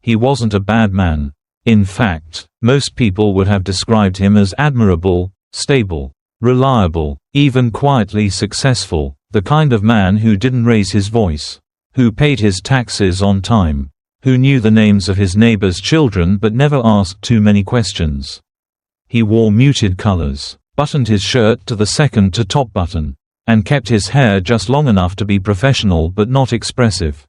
He wasn't a bad man. In fact, most people would have described him as admirable, stable, reliable, even quietly successful, the kind of man who didn't raise his voice, who paid his taxes on time, who knew the names of his neighbors' children but never asked too many questions. He wore muted colors, buttoned his shirt to the second to top button, and kept his hair just long enough to be professional but not expressive.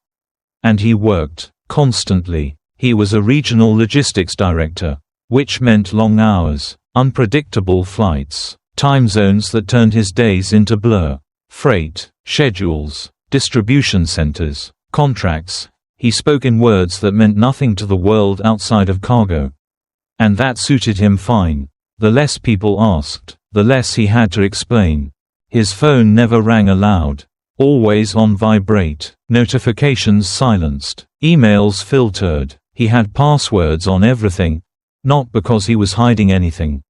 And he worked, constantly. He was a regional logistics director, which meant long hours, unpredictable flights, time zones that turned his days into blur, freight, schedules, distribution centers, contracts. He spoke in words that meant nothing to the world outside of cargo. And that suited him fine. The less people asked, the less he had to explain. His phone never rang aloud. Always on vibrate, notifications silenced, emails filtered. He had passwords on everything, not because he was hiding anything,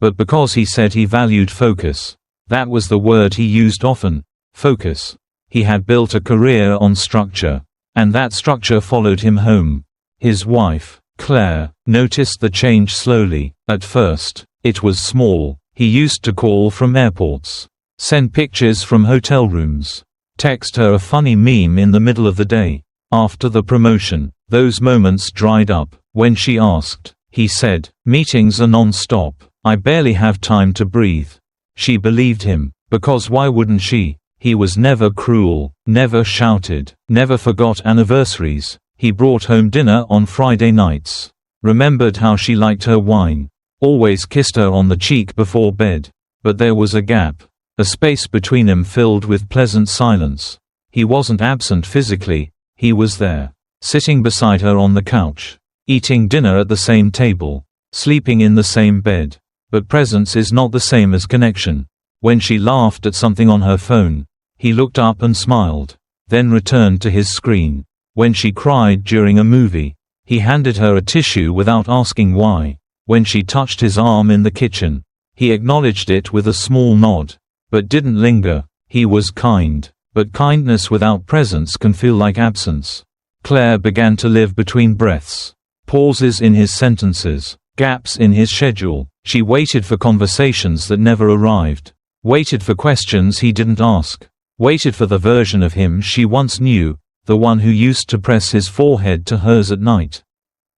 but because he said he valued focus. That was the word he used often, focus. He had built a career on structure, and that structure followed him home. His wife, Claire, noticed the change slowly. At first, it was small. He used to call from airports, send pictures from hotel rooms, text her a funny meme in the middle of the day. After the promotion, those moments dried up. When she asked, he said, "Meetings are non-stop. I barely have time to breathe." She believed him, because why wouldn't she? He was never cruel, never shouted, never forgot anniversaries. He brought home dinner on Friday nights, remembered how she liked her wine, always kissed her on the cheek before bed. But there was a gap, a space between them filled with pleasant silence. He wasn't absent physically, he was there, sitting beside her on the couch, eating dinner at the same table, sleeping in the same bed. But presence is not the same as connection. When she laughed at something on her phone, he looked up and smiled, then returned to his screen. When she cried during a movie, he handed her a tissue without asking why. When she touched his arm in the kitchen, he acknowledged it with a small nod, but didn't linger. He was kind, but kindness without presence can feel like absence. Claire began to live between breaths, pauses in his sentences, gaps in his schedule. She waited for conversations that never arrived, waited for questions he didn't ask, waited for the version of him she once knew, the one who used to press his forehead to hers at night,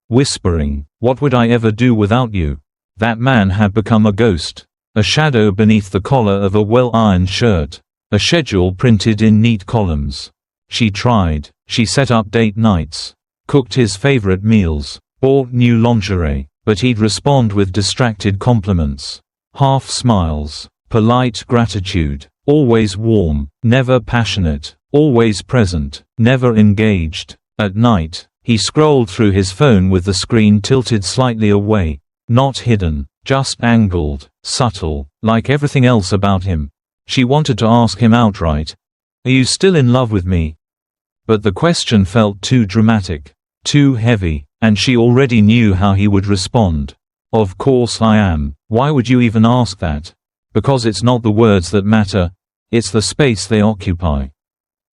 whispering, "What would I ever do without you?" That man had become a ghost, a shadow beneath the collar of a well-ironed shirt, a schedule printed in neat columns. She tried. She set up date nights, cooked his favorite meals, bought new lingerie, but he'd respond with distracted compliments, half smiles, polite gratitude, always warm, never passionate, always present, never engaged. At night, he scrolled through his phone with the screen tilted slightly away, not hidden, just angled, subtle, like everything else about him. She wanted to ask him outright, "Are you still in love with me?" But the question felt too dramatic, too heavy, and she already knew how he would respond. "Of course I am. Why would you even ask that?" Because it's not the words that matter, it's the space they occupy.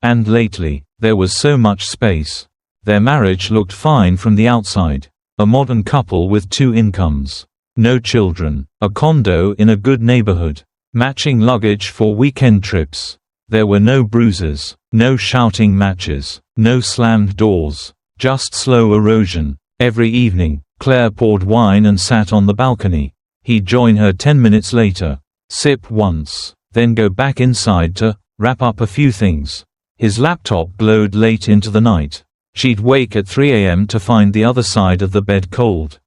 And lately, there was so much space. Their marriage looked fine from the outside. A modern couple with 2 incomes, no children, a condo in a good neighborhood, matching luggage for weekend trips. There were no bruises, no shouting matches, no slammed doors, just slow erosion. Every evening, Claire poured wine and sat on the balcony. He'd join her 10 minutes later, sip once, then go back inside to wrap up a few things. His laptop glowed late into the night. She'd wake at 3 a.m. to find the other side of the bed cold.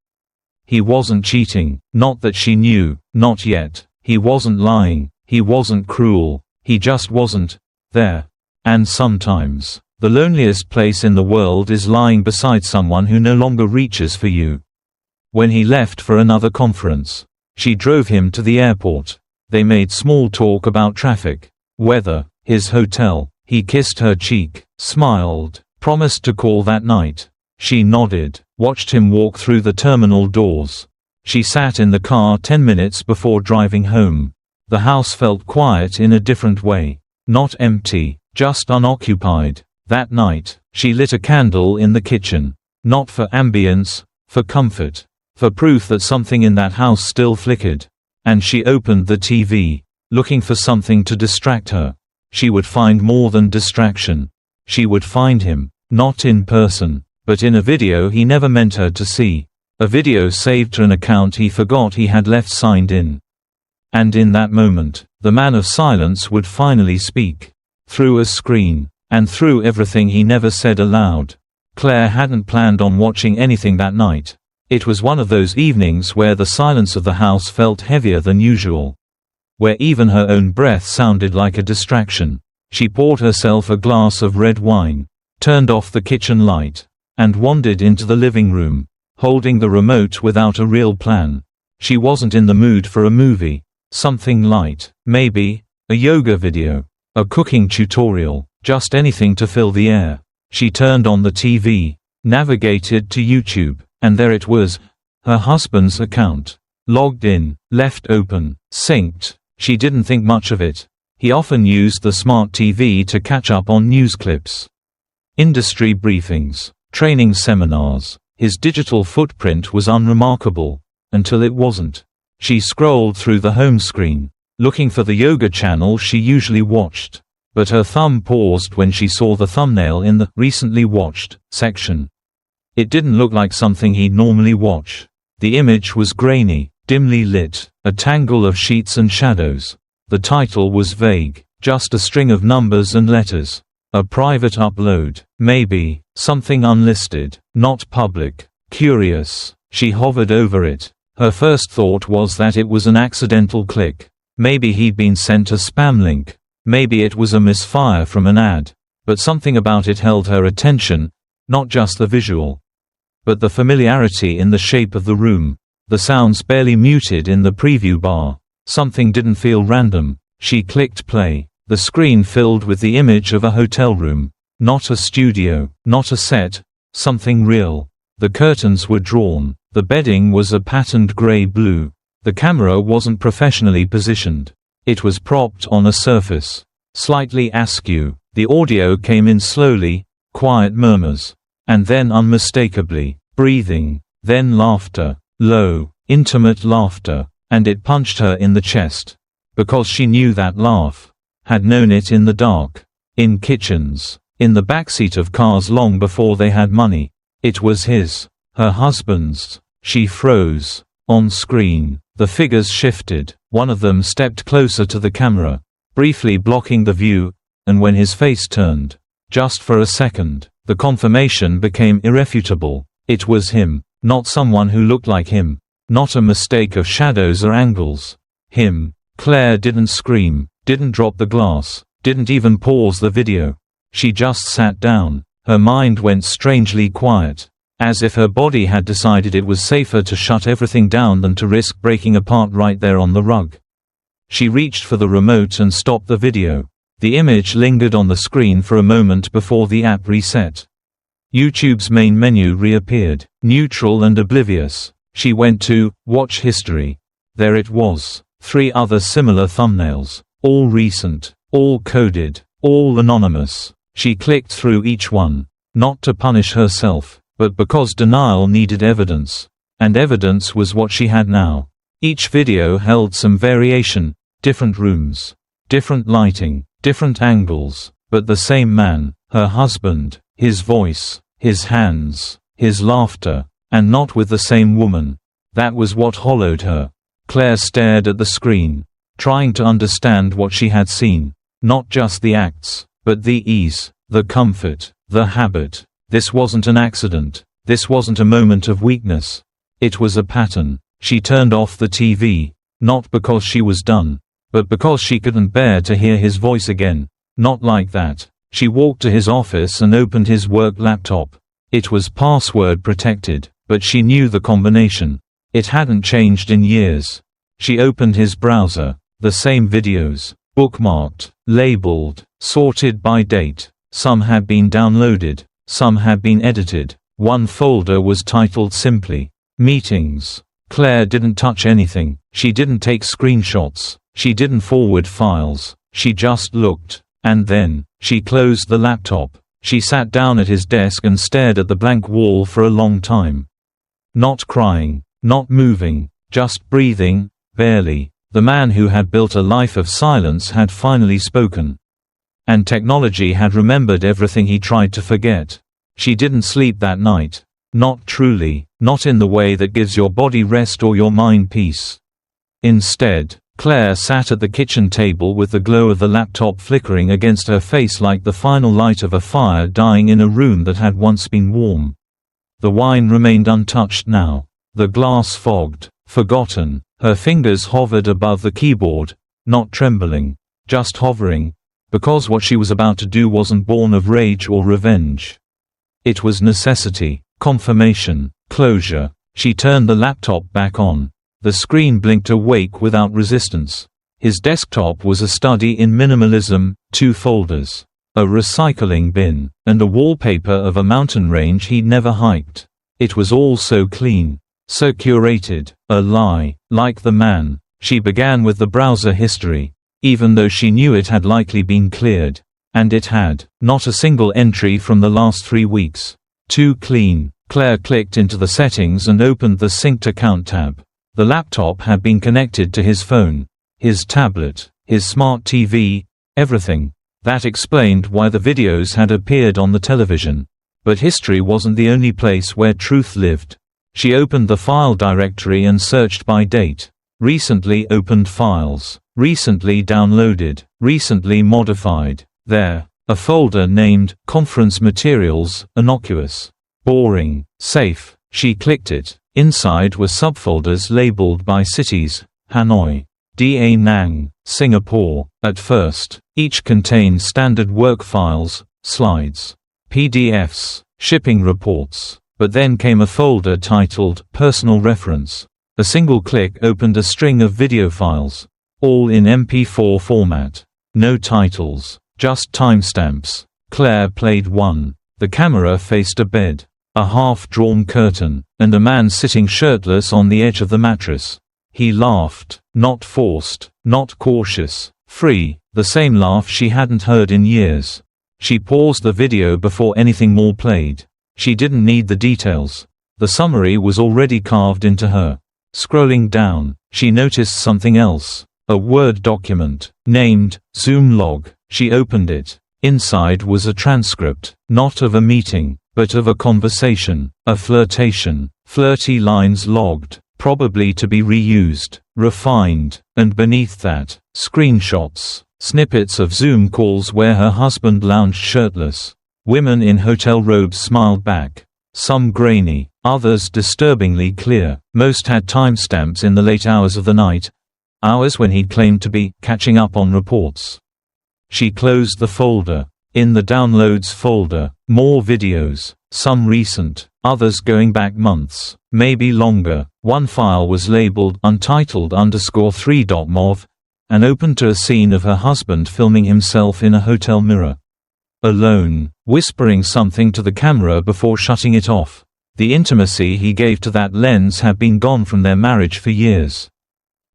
He wasn't cheating, not that she knew, not yet. He wasn't lying, he wasn't cruel, he just wasn't there. And sometimes, the loneliest place in the world is lying beside someone who no longer reaches for you. When he left for another conference, she drove him to the airport. They made small talk about traffic, weather, his hotel. He kissed her cheek, smiled, promised to call that night. She nodded, watched him walk through the terminal doors. She sat in the car 10 minutes before driving home. The house felt quiet in a different way. Not empty, just unoccupied. That night, she lit a candle in the kitchen. Not for ambience, for comfort. For proof that something in that house still flickered. And she opened the TV, looking for something to distract her. She would find more than distraction. She would find him, not in person, but in a video he never meant her to see. A video saved to an account he forgot he had left signed in. And in that moment, the man of silence would finally speak. Through a screen. And through everything he never said aloud. Claire hadn't planned on watching anything that night. It was one of those evenings where the silence of the house felt heavier than usual. Where even her own breath sounded like a distraction. She poured herself a glass of red wine, turned off the kitchen light, and wandered into the living room, holding the remote without a real plan. She wasn't in the mood for a movie. Something light, maybe, a yoga video, a cooking tutorial, just anything to fill the air. She turned on the TV, navigated to YouTube, and there it was, her husband's account. Logged in, left open, synced. She didn't think much of it. He often used the smart TV to catch up on news clips. Industry briefings, training seminars. His digital footprint was unremarkable, until it wasn't. She scrolled through the home screen, looking for the yoga channel she usually watched. But her thumb paused when she saw the thumbnail in the recently watched section. It didn't look like something he'd normally watch. The image was grainy, dimly lit, a tangle of sheets and shadows. The title was vague, just a string of numbers and letters. A private upload, maybe, something unlisted, not public. Curious, she hovered over it. Her first thought was that it was an accidental click. Maybe he'd been sent a spam link. Maybe it was a misfire from an ad. But something about it held her attention, not just the visual, but the familiarity in the shape of the room, the sounds barely muted in the preview bar. Something didn't feel random. She clicked play. The screen filled with the image of a hotel room. Not a studio, not a set, something real. The curtains were drawn. The bedding was a patterned gray-blue. The camera wasn't professionally positioned. It was propped on a surface, slightly askew. The audio came in slowly, quiet murmurs. And then unmistakably, breathing. Then laughter. Low, intimate laughter. And it punched her in the chest. Because she knew that laugh. Had known it in the dark. In kitchens. In the backseat of cars long before they had money. It was his. Her husband's. She froze. On screen, the figures shifted. One of them stepped closer to the camera, briefly blocking the view, and when his face turned, just for a second, the confirmation became irrefutable. It was him. Not someone who looked like him. Not a mistake of shadows or angles. Him. Claire didn't scream, didn't drop the glass, didn't even pause the video. She just sat down. Her mind went strangely quiet. As if her body had decided it was safer to shut everything down than to risk breaking apart right there on the rug. She reached for the remote and stopped the video. The image lingered on the screen for a moment before the app reset. YouTube's main menu reappeared, neutral and oblivious. She went to Watch History. There it was. 3 other similar thumbnails. All recent. All coded. All anonymous. She clicked through each one. Not to punish herself, but because denial needed evidence. And evidence was what she had now. Each video held some variation, different rooms, different lighting, different angles, but the same man, her husband, his voice, his hands, his laughter, and not with the same woman. That was what hollowed her. Claire stared at the screen, trying to understand what she had seen. Not just the acts, but the ease, the comfort, the habit. This wasn't an accident. This wasn't a moment of weakness. It was a pattern. She turned off the TV, not because she was done, but because she couldn't bear to hear his voice again. Not like that. She walked to his office and opened his work laptop. It was password protected, but she knew the combination. It hadn't changed in years. She opened his browser. The same videos, bookmarked, labeled, sorted by date. Some had been downloaded. Some had been edited. One folder was titled simply, Meetings. Claire didn't touch anything. She didn't take screenshots. She didn't forward files. She just looked. And then, she closed the laptop. She sat down at his desk and stared at the blank wall for a long time. Not crying, not moving, just breathing, barely. The man who had built a life of silence had finally spoken. And technology had remembered everything he tried to forget. She didn't sleep that night. Not truly, not in the way that gives your body rest or your mind peace. Instead, Claire sat at the kitchen table with the glow of the laptop flickering against her face like the final light of a fire dying in a room that had once been warm. The wine remained untouched now. The glass fogged, forgotten. Her fingers hovered above the keyboard, not trembling, just hovering, because what she was about to do wasn't born of rage or revenge. It was necessity, confirmation, closure. She turned the laptop back on. The screen blinked awake without resistance. His desktop was a study in minimalism, 2 folders, a recycling bin, and a wallpaper of a mountain range he'd never hiked. It was all so clean, so curated, a lie, like the man. She began with the browser history, even though she knew it had likely been cleared. And it had, not a single entry from the last 3 weeks. Too clean. Claire clicked into the settings and opened the synced account tab. The laptop had been connected to his phone, his tablet, his smart TV, everything. That explained why the videos had appeared on the television. But history wasn't the only place where truth lived. She opened the file directory and searched by date. Recently opened files. Recently downloaded. Recently modified. There. A folder named Conference Materials, innocuous. Boring. Safe. She clicked it. Inside were subfolders labeled by cities: Hanoi, Da Nang, Singapore. At first, each contained standard work files, slides, PDFs, shipping reports. But then came a folder titled Personal Reference. A single click opened a string of video files, all in MP4 format. No titles, just timestamps. Claire played one. The camera faced a bed, a half-drawn curtain, and a man sitting shirtless on the edge of the mattress. He laughed, not forced, not cautious, free, the same laugh she hadn't heard in years. She paused the video before anything more played. She didn't need the details. The summary was already carved into her. Scrolling down, she noticed something else. A Word document, named Zoom log. She opened it. Inside was a transcript, not of a meeting, but of a conversation, a flirtation, flirty lines logged, probably to be reused, refined, and beneath that, screenshots, snippets of Zoom calls where her husband lounged shirtless. Women in hotel robes smiled back. Some grainy, others disturbingly clear. Most had timestamps in the late hours of the night, hours when he'd claimed to be catching up on reports. She closed the folder. In the Downloads folder, more videos, some recent, others going back months, maybe longer. One file was labeled untitled_3.mov and opened to a scene of her husband filming himself in a hotel mirror. Alone, whispering something to the camera before shutting it off. The intimacy he gave to that lens had been gone from their marriage for years.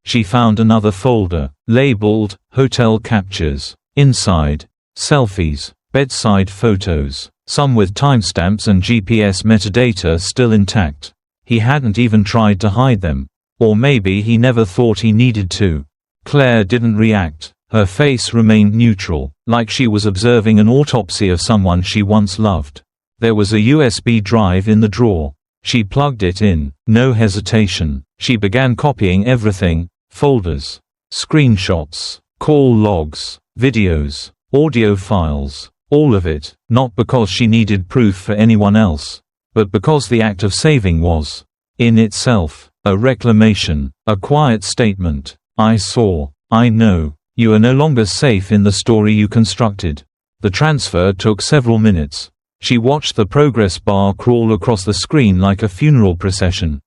She found another folder, labeled Hotel Captures. Inside, selfies, bedside photos, some with timestamps and GPS metadata still intact. He hadn't even tried to hide them. Or maybe he never thought he needed to. Claire didn't react. Her face remained neutral, like she was observing an autopsy of someone she once loved. There was a USB drive in the drawer. She plugged it in, no hesitation. She began copying everything: folders, screenshots, call logs, videos, audio files, all of it, not because she needed proof for anyone else, but because the act of saving was, in itself, a reclamation, a quiet statement. I saw, I know, you are no longer safe in the story you constructed. The transfer took several minutes. She watched the progress bar crawl across the screen like a funeral procession.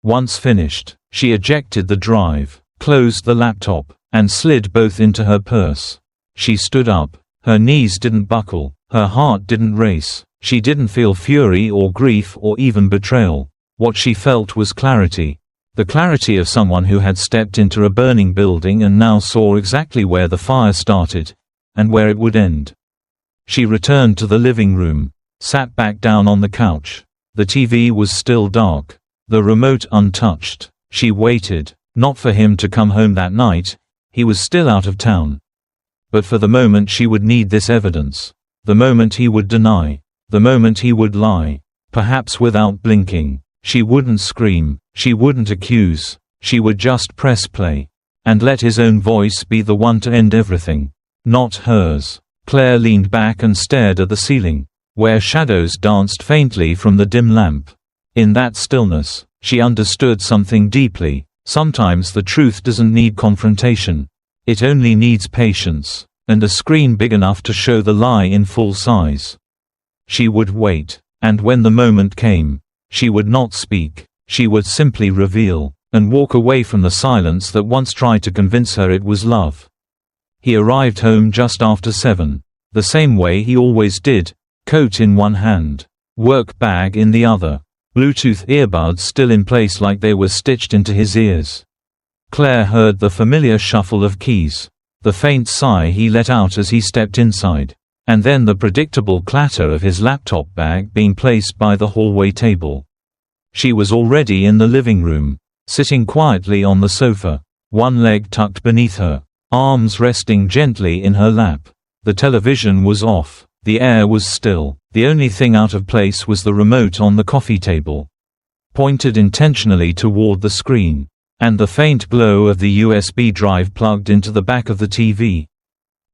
Once finished, she ejected the drive, closed the laptop, and slid both into her purse. She stood up. Her knees didn't buckle, her heart didn't race. She didn't feel fury or grief or even betrayal. What she felt was clarity. The clarity of someone who had stepped into a burning building and now saw exactly where the fire started, and where it would end. She returned to the living room, sat back down on the couch. The TV was still dark, the remote untouched. She waited, not for him to come home that night, he was still out of town, but for the moment she would need this evidence. The moment he would deny. The moment he would lie. Perhaps without blinking. She wouldn't scream, she wouldn't accuse, she would just press play. And let his own voice be the one to end everything. Not hers. Claire leaned back and stared at the ceiling, where shadows danced faintly from the dim lamp. In that stillness, she understood something deeply. Sometimes the truth doesn't need confrontation. It only needs patience, and a screen big enough to show the lie in full size. She would wait, and when the moment came, she would not speak, she would simply reveal, and walk away from the silence that once tried to convince her it was love. He arrived home just after 7, the same way he always did, coat in one hand, work bag in the other, Bluetooth earbuds still in place like they were stitched into his ears. Claire heard the familiar shuffle of keys, the faint sigh he let out as he stepped inside, and then the predictable clatter of his laptop bag being placed by the hallway table. She was already in the living room, sitting quietly on the sofa, one leg tucked beneath her, arms resting gently in her lap. The television was off, the air was still, the only thing out of place was the remote on the coffee table, pointed intentionally toward the screen, and the faint glow of the USB drive plugged into the back of the TV.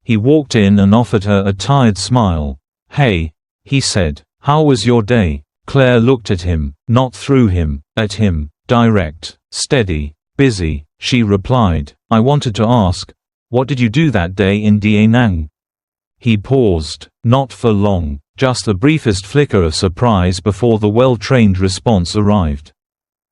He walked in and offered her a tired smile. "Hey," he said, "how was your day?" Claire looked at him, not through him, at him, direct, steady, busy. She replied, "I wanted to ask, what did you do that day in Da Nang?" He paused, not for long, just the briefest flicker of surprise before the well-trained response arrived.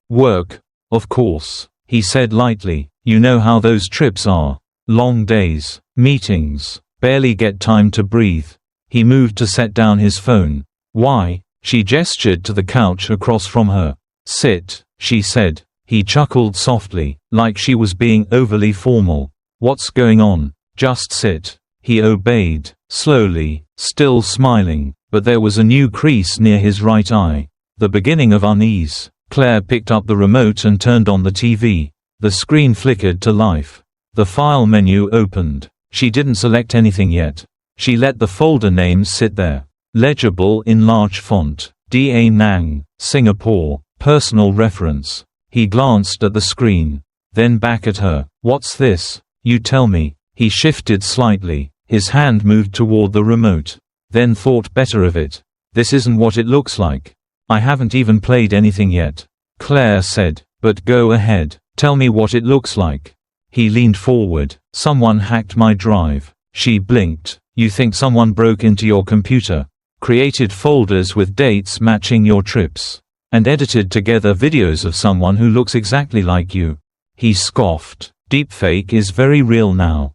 "Work, of course," he said lightly. "You know how those trips are. Long days, meetings, barely get time to breathe." He moved to set down his phone. "Why?" She gestured to the couch across from her. "Sit," she said. He chuckled softly, like she was being overly formal. "What's going on?" "Just sit." He obeyed, slowly, still smiling, but there was a new crease near his right eye, the beginning of unease. Claire picked up the remote and turned on the TV. The screen flickered to life. The file menu opened. She didn't select anything yet. She let the folder names sit there, legible in large font. Da Nang, Singapore, personal reference. He glanced at the screen, then back at her. "What's this? You tell me." He shifted slightly, his hand moved toward the remote, then thought better of it. "This isn't what it looks like. I haven't even played anything yet." Claire said, "But go ahead, tell me what it looks like." He leaned forward. "Someone hacked my drive." She blinked. "You think someone broke into your computer, created folders with dates matching your trips, and edited together videos of someone who looks exactly like you?" He scoffed. "Deepfake is very real now.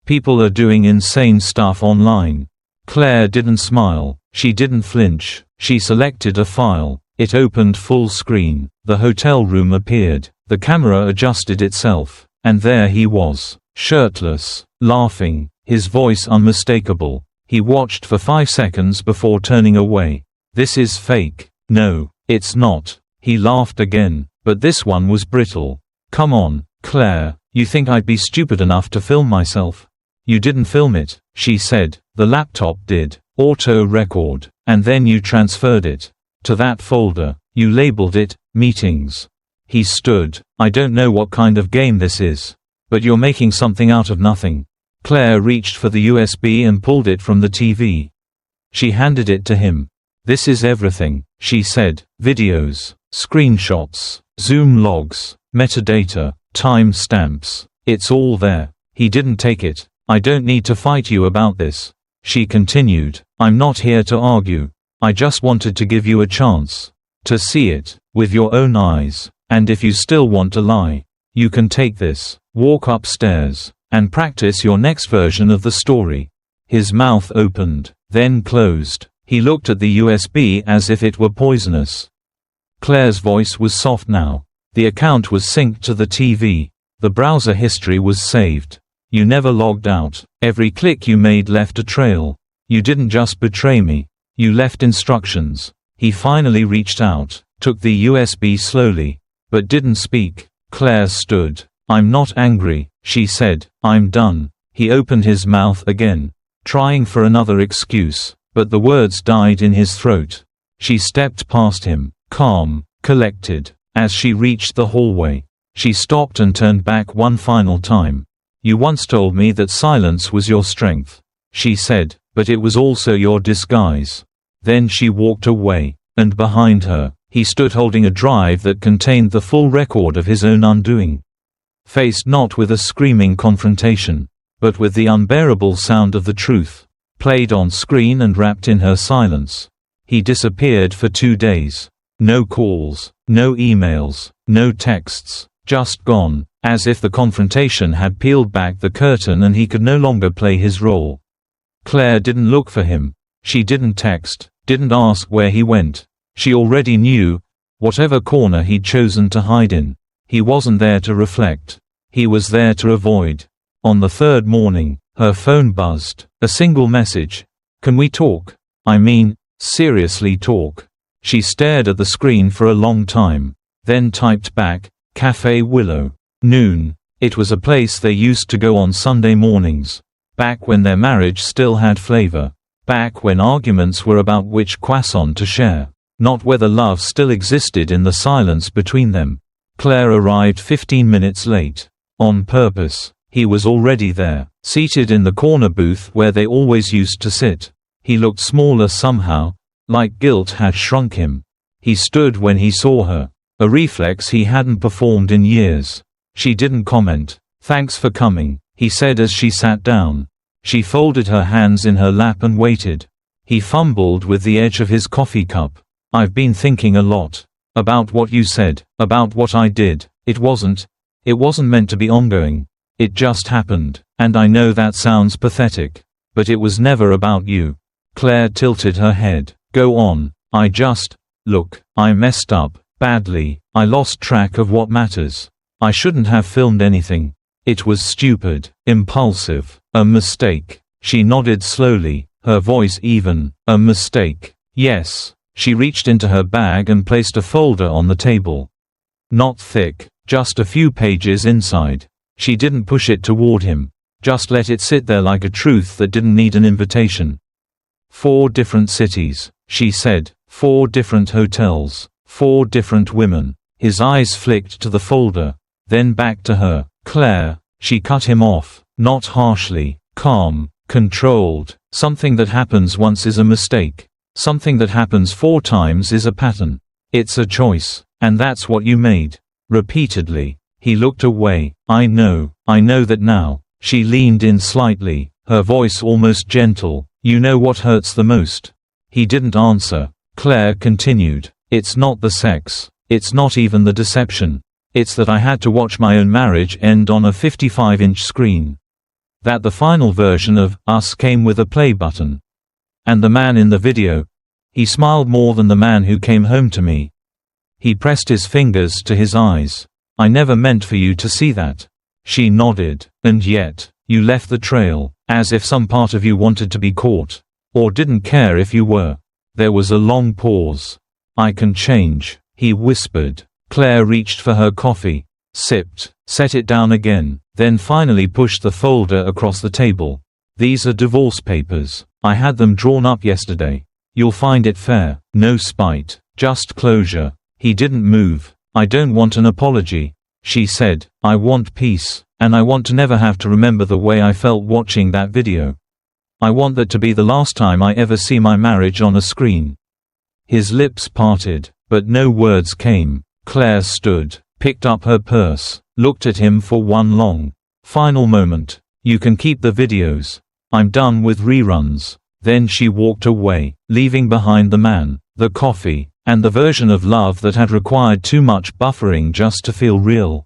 People are doing insane stuff online." Claire didn't smile. She didn't flinch. She selected a file. It opened full screen. The hotel room appeared. The camera adjusted itself. And there he was, shirtless, laughing, his voice unmistakable. He watched for 5 seconds before turning away. "This is fake." "No, it's not." He laughed again, but this one was brittle. "Come on, Claire, you think I'd be stupid enough to film myself?" "You didn't film it," she said. "The laptop did. Auto record. And then you transferred it to that folder. You labeled it, meetings." He stood. "I don't know what kind of game this is. But you're making something out of nothing." Claire reached for the USB and pulled it from the TV. She handed it to him. "This is everything," she said. "Videos, screenshots, Zoom logs, metadata, time stamps. It's all there." He didn't take it. "I don't need to fight you about this," she continued. "I'm not here to argue. I just wanted to give you a chance to see it with your own eyes. And if you still want to lie, you can take this, walk upstairs, and practice your next version of the story." His mouth opened, then closed. He looked at the USB as if it were poisonous. Claire's voice was soft now. The account was synced to the TV. The browser history was saved. "You never logged out. Every click you made left a trail. You didn't just betray me. You left instructions. He finally reached out, took the USB slowly, but didn't speak. Claire stood. I'm not angry, she said, I'm done. He opened his mouth again, trying for another excuse, but the words died in his throat. She stepped past him, calm, collected. As she reached the hallway, she stopped and turned back one final time. You once told me that silence was your strength, she said, but it was also your disguise. Then she walked away, and behind her, he stood holding a drive that contained the full record of his own undoing. Faced not with a screaming confrontation, but with the unbearable sound of the truth, played on screen and wrapped in her silence. He disappeared for 2 days. No calls, no emails, no texts, just gone, as if the confrontation had peeled back the curtain and he could no longer play his role. Claire didn't look for him. She didn't text, didn't ask where he went. She already knew, whatever corner he'd chosen to hide in. He wasn't there to reflect. He was there to avoid. On the third morning, her phone buzzed. A single message. Can we talk? I mean, seriously talk. She stared at the screen for a long time, then typed back, Café Willow. Noon. It was a place they used to go on Sunday mornings. Back when their marriage still had flavor. Back when arguments were about which croissant to share, not whether love still existed in the silence between them. Claire arrived 15 minutes late. On purpose. He was already there, seated in the corner booth where they always used to sit. He looked smaller somehow, like guilt had shrunk him. He stood when he saw her, a reflex he hadn't performed in years. She didn't comment. Thanks for coming, he said as she sat down. She folded her hands in her lap and waited. He fumbled with the edge of his coffee cup. I've been thinking a lot. About what you said, about what I did. It wasn't meant to be ongoing. It just happened, and I know that sounds pathetic. But it was never about you. Claire tilted her head. Go on. Look, I messed up, badly. I lost track of what matters. I shouldn't have filmed anything. It was stupid, impulsive, a mistake. She nodded slowly, her voice even. A mistake. Yes. She reached into her bag and placed a folder on the table. Not thick, just a few pages inside. She didn't push it toward him. Just let it sit there like a truth that didn't need an invitation. 4 different cities, she said. 4 different hotels. 4 different women. His eyes flicked to the folder, then back to her. Claire. She cut him off, not harshly, calm, controlled. Something that happens once is a mistake. Something that happens 4 times is a pattern. It's a choice, and that's what you made. Repeatedly. He looked away. I know that now. She leaned in slightly, her voice almost gentle. You know what hurts the most? He didn't answer. Claire continued. It's not the sex. It's not even the deception. It's that I had to watch my own marriage end on a 55-inch screen. That the final version of Us came with a play button. And the man in the video, he smiled more than the man who came home to me. He pressed his fingers to his eyes. I never meant for you to see that. She nodded. And yet, you left the trail, as if some part of you wanted to be caught. Or didn't care if you were. There was a long pause. I can change, he whispered. Claire reached for her coffee, sipped, set it down again, then finally pushed the folder across the table. These are divorce papers. I had them drawn up yesterday. You'll find it fair. No spite. Just closure. He didn't move. I don't want an apology, she said. I want peace, and I want to never have to remember the way I felt watching that video. I want that to be the last time I ever see my marriage on a screen. His lips parted, but no words came. Claire stood, picked up her purse, looked at him for one long, final moment. You can keep the videos. I'm done with reruns. Then she walked away, leaving behind the man, the coffee, and the version of love that had required too much buffering just to feel real.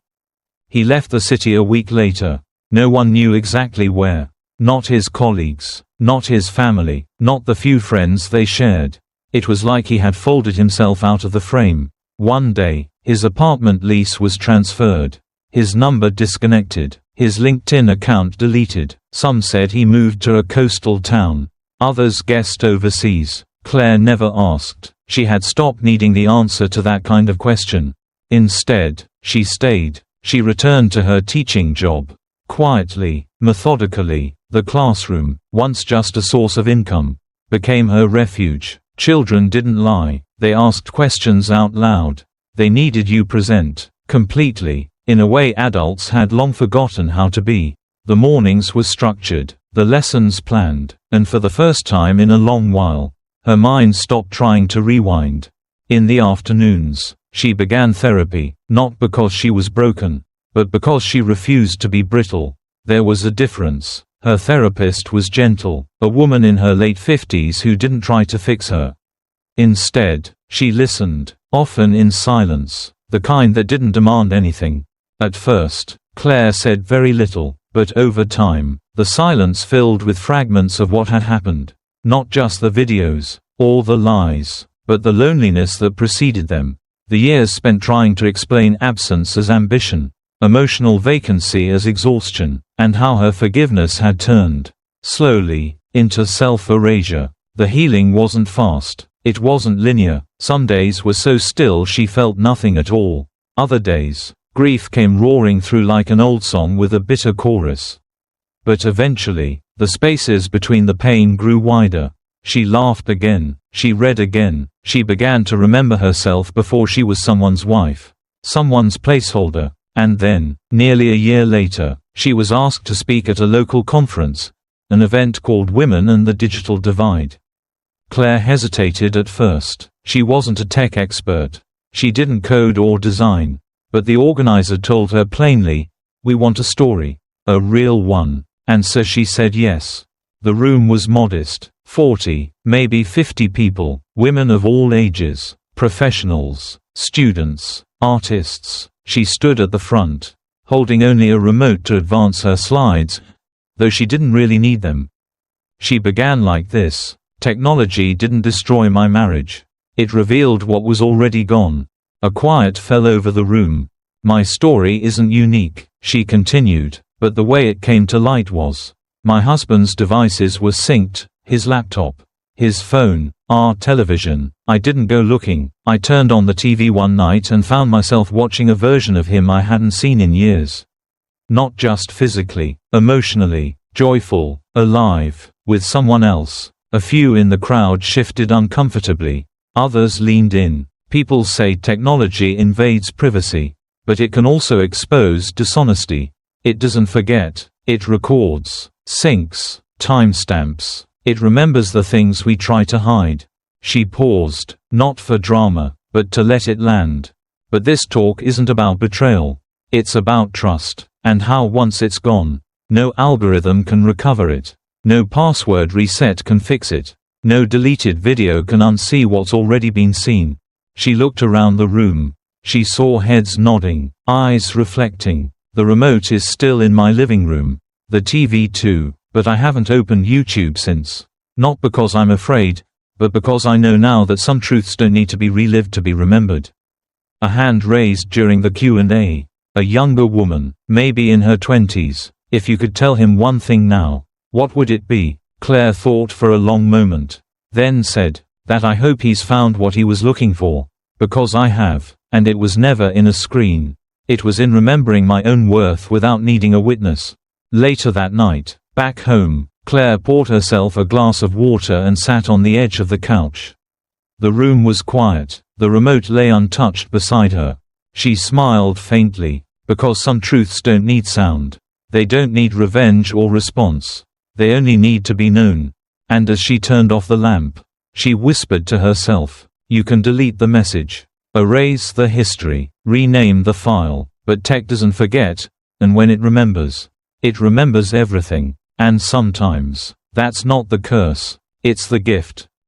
He left the city a week later. No one knew exactly where. Not his colleagues, not his family, not the few friends they shared. It was like he had folded himself out of the frame. One day, his apartment lease was transferred. His number disconnected. His LinkedIn account deleted. Some said he moved to a coastal town. Others guessed overseas. Claire never asked. She had stopped needing the answer to that kind of question. Instead, she stayed. She returned to her teaching job. Quietly, methodically, the classroom, once just a source of income, became her refuge. Children didn't lie. They asked questions out loud. They needed you present, completely, in a way adults had long forgotten how to be. The mornings were structured, the lessons planned, and for the first time in a long while, her mind stopped trying to rewind. In the afternoons, she began therapy, not because she was broken, but because she refused to be brittle. There was a difference. Her therapist was gentle, a woman in her late 50s who didn't try to fix her. Instead, she listened, often in silence, the kind that didn't demand anything. At first, Claire said very little, but over time, the silence filled with fragments of what had happened. Not just the videos, or the lies, but the loneliness that preceded them. The years spent trying to explain absence as ambition, emotional vacancy as exhaustion, and how her forgiveness had turned, slowly, into self-erasure. The healing wasn't fast. It wasn't linear. Some days were so still she felt nothing at all. Other days, grief came roaring through like an old song with a bitter chorus. But eventually, the spaces between the pain grew wider. She laughed again. She read again. She began to remember herself before she was someone's wife, someone's placeholder. And then, nearly a year later, she was asked to speak at a local conference, an event called Women and the Digital Divide. Claire hesitated at first. She wasn't a tech expert. She didn't code or design. But the organizer told her plainly, "We want a story. A real one." And so she said yes. The room was modest. 40, maybe 50 people, women of all ages, professionals, students, artists. She stood at the front, holding only a remote to advance her slides, though she didn't really need them. She began like this: "Technology didn't destroy my marriage. It revealed what was already gone." A quiet fell over the room. "My story isn't unique," she continued, "but the way it came to light was. My husband's devices were synced, his laptop, his phone, our television. I didn't go looking. I turned on the TV one night and found myself watching a version of him I hadn't seen in years. Not just physically, emotionally, joyful, alive, with someone else." A few in the crowd shifted uncomfortably. Others leaned in. People say technology invades privacy. But it can also expose dishonesty. It doesn't forget. It records, syncs, timestamps. It remembers the things we try to hide. She paused, not for drama, but to let it land. But this talk isn't about betrayal. It's about trust, and how once it's gone, no algorithm can recover it. No password reset can fix it. No deleted video can unsee what's already been seen. She looked around the room. She saw heads nodding, eyes reflecting. "The remote is still in my living room. The TV too, but I haven't opened YouTube since. Not because I'm afraid, but because I know now that some truths don't need to be relived to be remembered." A hand raised during the Q&A. A younger woman, maybe in her 20s. "If you could tell him one thing now, what would it be?" Claire thought for a long moment, then said, "That I hope he's found what he was looking for. Because I have, and it was never in a screen. It was in remembering my own worth without needing a witness." Later that night, back home, Claire poured herself a glass of water and sat on the edge of the couch. The room was quiet. The remote lay untouched beside her. She smiled faintly, because some truths don't need sound. They don't need revenge or response. They only need to be known. And as she turned off the lamp, she whispered to herself, "You can delete the message, erase the history, rename the file, but tech doesn't forget, and when it remembers everything. And sometimes, that's not the curse, it's the gift."